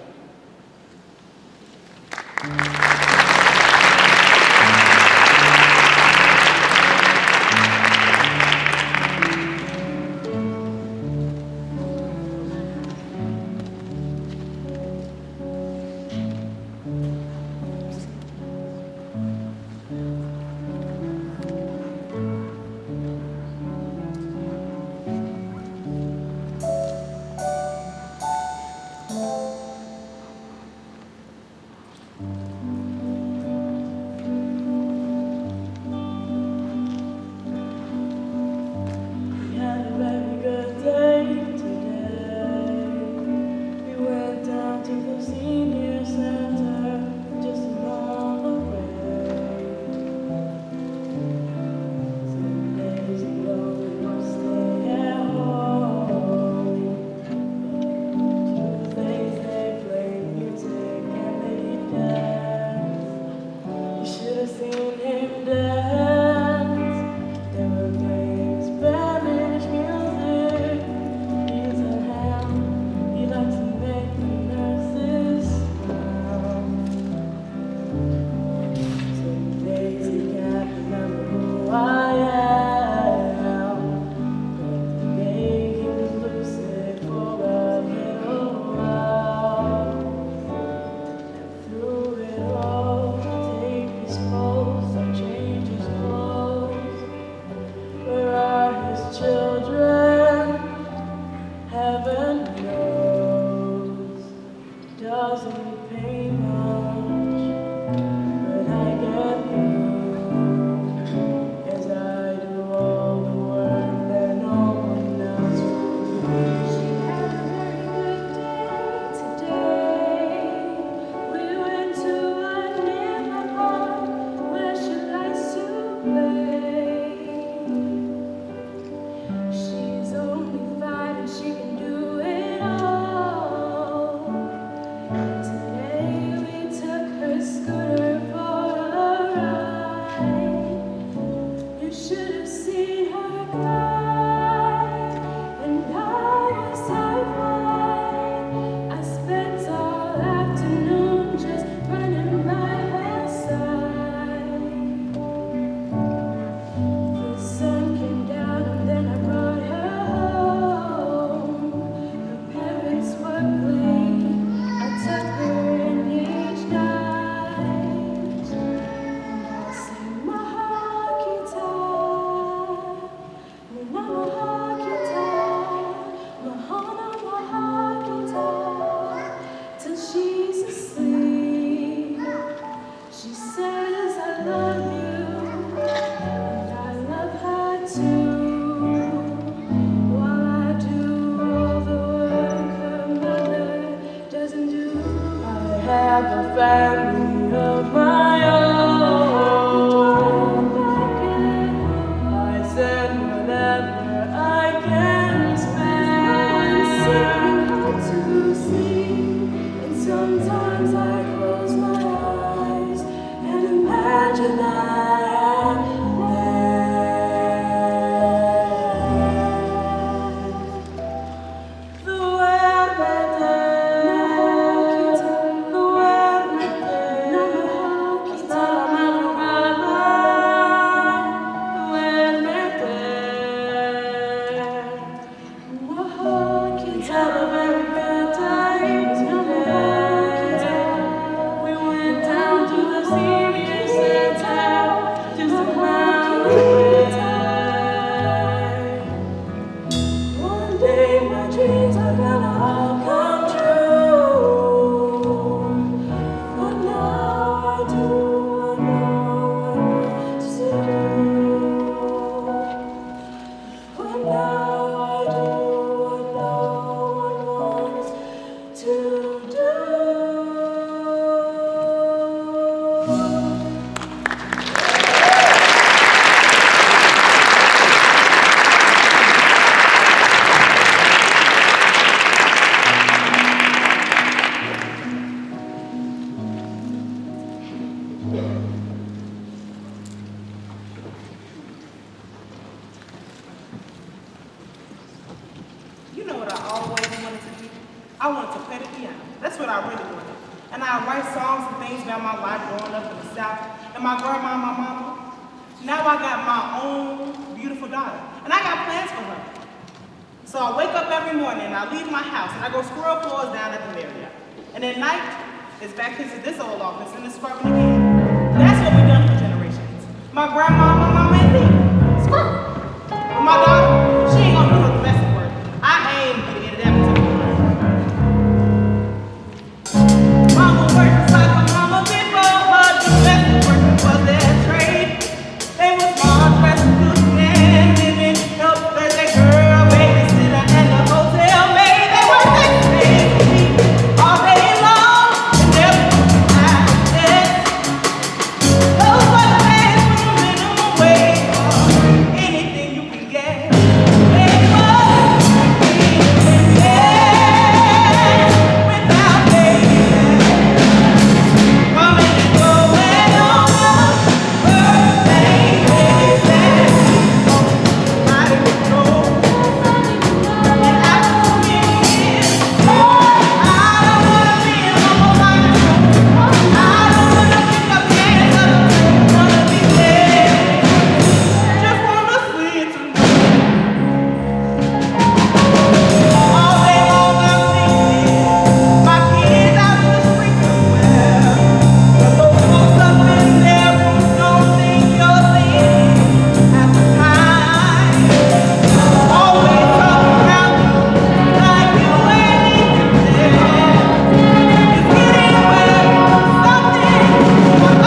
I'd write songs and things about my life growing up in the South, and my grandma and my mama. Now I got my own beautiful daughter, and I got plans for her. So I wake up every morning, and I leave my house, and I go squirrel floors down at the Marriott. And at night, it's back into this old office, and it's scrubbing again. That's what we've done for generations. My grandma, my mama, and me. Scrub. But my daughter, she ain't gonna do no domestic work. I ain't gonna get it ever to her. Mama worked like a mama before, but domestic work was their trade. They was smart, dressed, cooking, and living, help as a girl, babysitter, and the hotel maid. They were 6 days a week, all day long, and never had this. Those were the days when the minimum wage was anything you can get. They was being there without baby. Coming and going on the first thing they said. I didn't know. And after so many years, I don't wanna be a humble like you. I don't wanna pick up cans, I don't wanna be there. Just wanna sleep tonight. All day long I'm thinking, my kids out in the street somewhere. But those folks up in their rooms don't think you're thinking at the time. Always talking about you like you ain't even there. It's getting where something my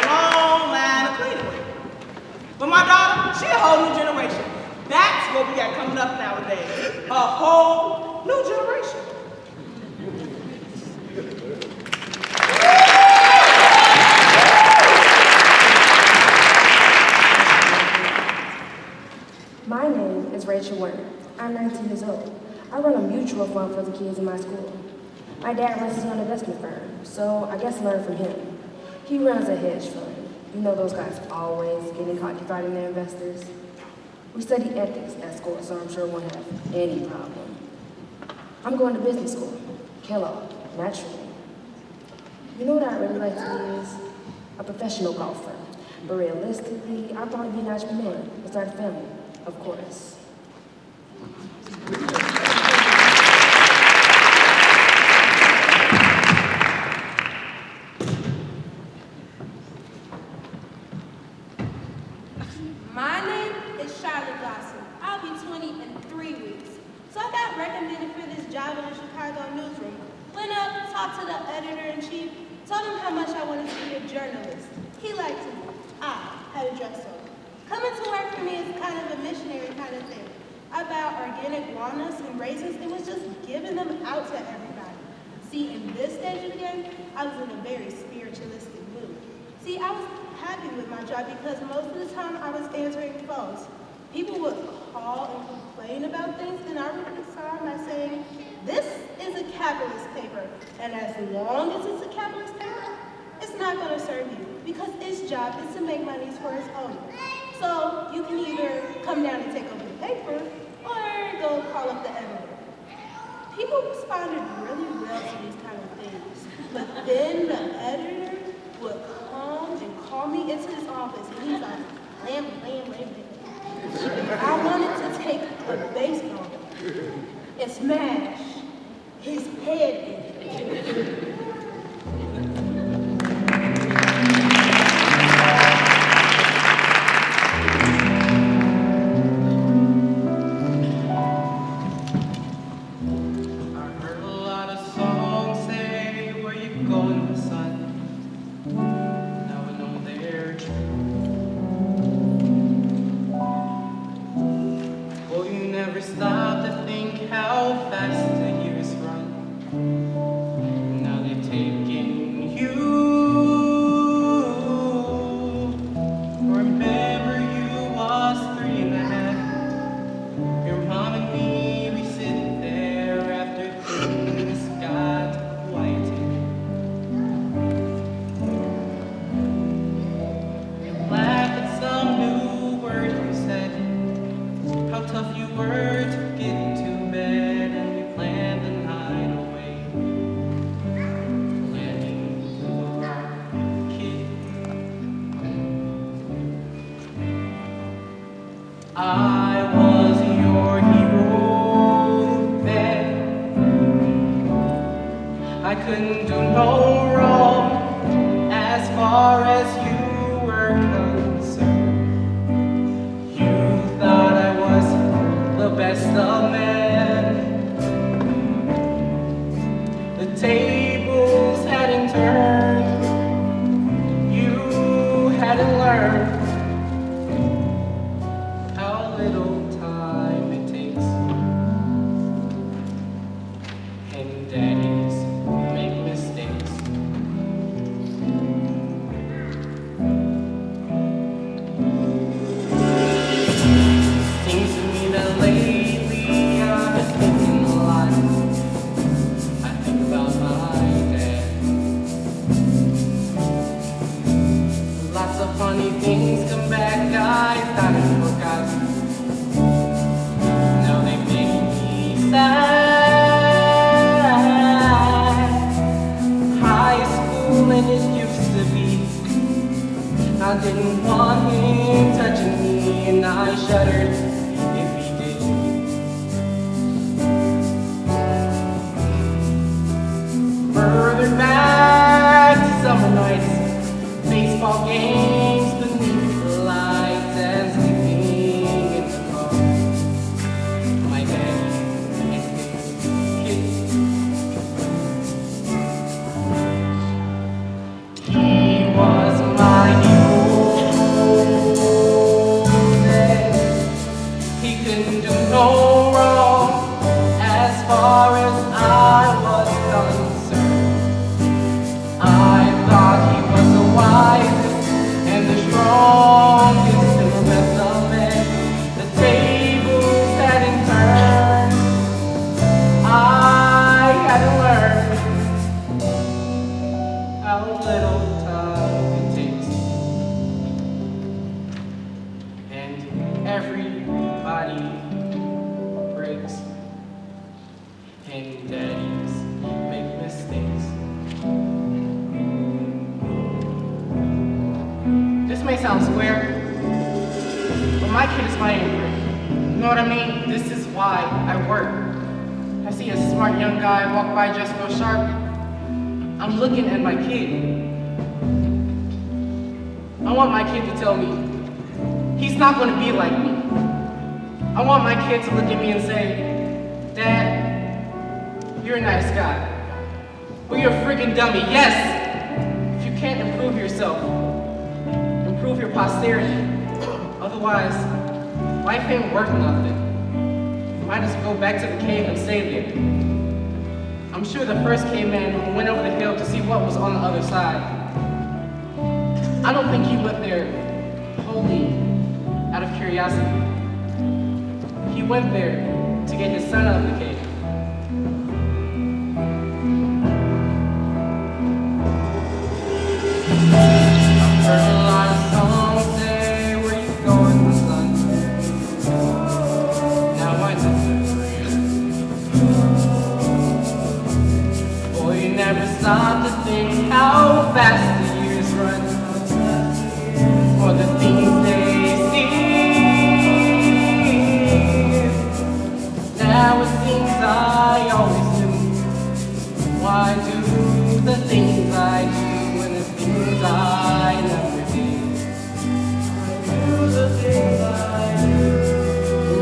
long line of cleaning women. But my daughter, she a whole new generation. That's what we got coming up nowadays. A whole new generation. My name is Rachel Werner. I'm 19 years old. I run a mutual fund for the kids in my school. My dad runs his own investment firm, so I guess I learned from him. He runs a hedge fund. You know those guys always getting caught defrauding their investors. We study ethics at school, so I'm sure we won't have any problem. I'm going to business school, Kellogg, naturally. You know what I'd really like to be is a professional golfer. But realistically, I'd probably be an entrepreneur and start a family, of course. My name is Charlotte Dawson. I'll be 20 in 3 weeks. So I got recommended for this job in the Chicago newsroom. Went up, talked to the editor-in-chief, told him how much I wanted to be a journalist. He liked me. I had a dress on. Coming to work for me is kind of a missionary kind of thing. About organic walnuts and raisins, it was just giving them out to everybody. See, in this stage of the game, I was in a very spiritualistic mood. See, I was happy with my job because most of the time I was answering phones. People would call and complain about things, and I would respond by saying, This is a capitalist paper, and as long as it's a capitalist paper, it's not going to serve you because its job is to make money for its owner. So you can either come down and take over the paper or go call up the editor. People responded really well to these kind of things, but then the editor would come and call me into his office, and he's like, lamb. I wanted to take a baseball and smash his head in. To look at me and say, Dad, you're a nice guy, but you're a freaking dummy. Yes, if you can't improve yourself, improve your posterity. Otherwise, life ain't worth nothing. Might as well go back to the cave and stay there. I'm sure the first caveman went over the hill to see what was on the other side. I don't think he went there wholly out of curiosity. He went there to get his son out of the cave. stop to think how fast the years run for the things they see. Now it seems I always do. Why do the things I do and the things I never did? Do the things I do.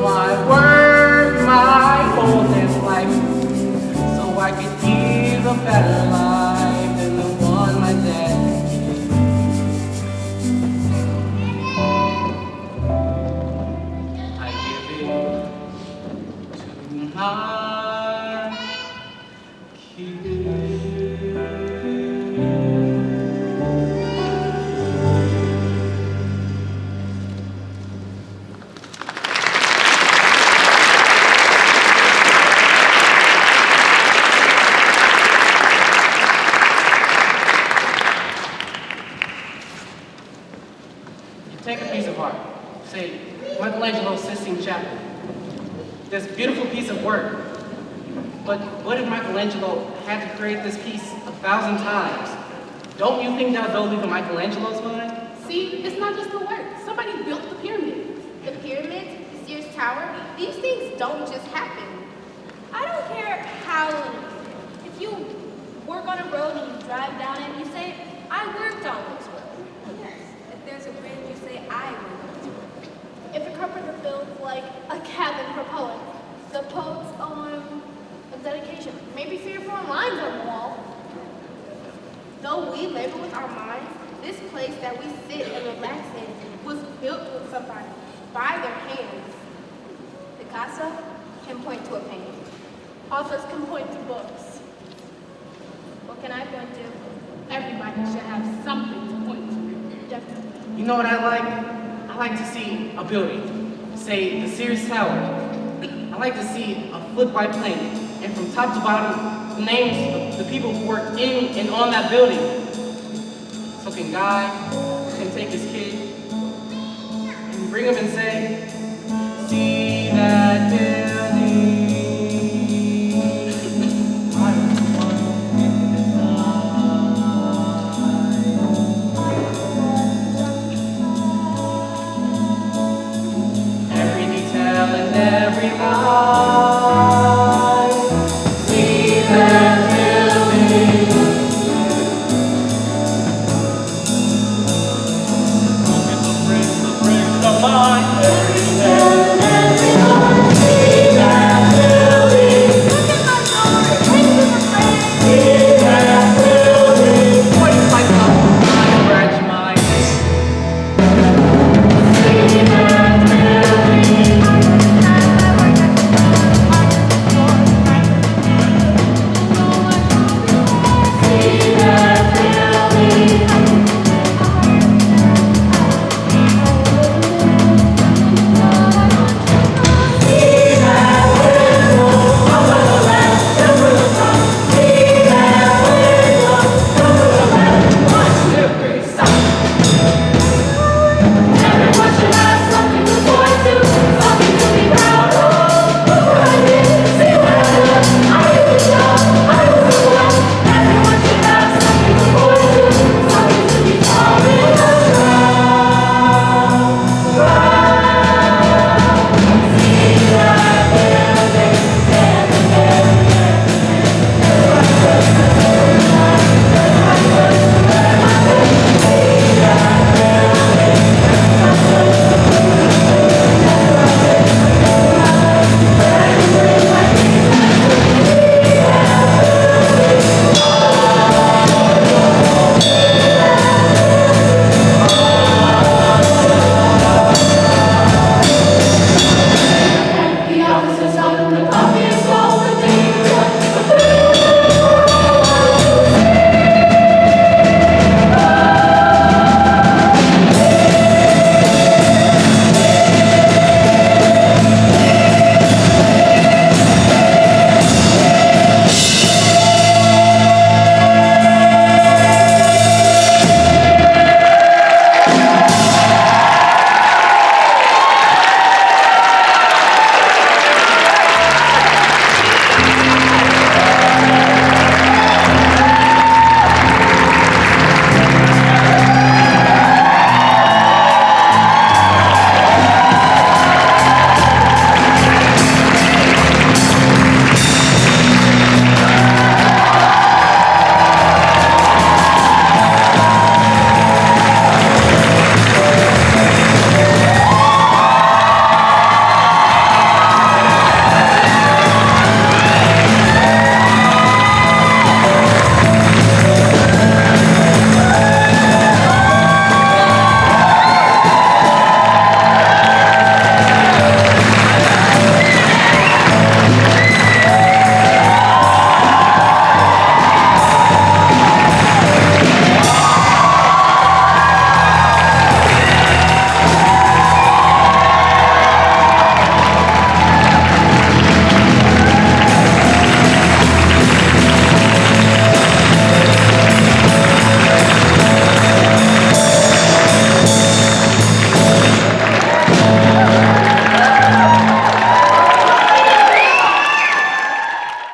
Why work my whole damn life so I could give a better life than the one my dad gave? I give it to my kids. Take a piece of art, say Michelangelo's Sistine Chapel. This beautiful piece of work. But what if Michelangelo had to create this piece 1,000 times? Don't you think that would leave a Michelangelo's mind? See, it's not just the work. Somebody built the pyramids. The pyramids, the Sears Tower, these things don't just happen. I don't care how, if you work on a road and you drive down it, you say, I worked on this road. Yes. If there's a bridge, you say, I will. If a carpenter builds like a cabin for poets, the poet's on a dedication, maybe 3 or 4 lines on the wall. Though we labor with our minds, this place that we sit and relax in was built with somebody, by their hands. Picasso can point to a painting. Authors can point to books. What can I point to? Everybody should have something to point to. Definitely. You know what I like? I like to see a building, say the Sears Tower. I like to see a flip by plane, and from top to bottom, the names of the people who worked in and on that building. So can Guy can take his kid and bring him and say, see that building.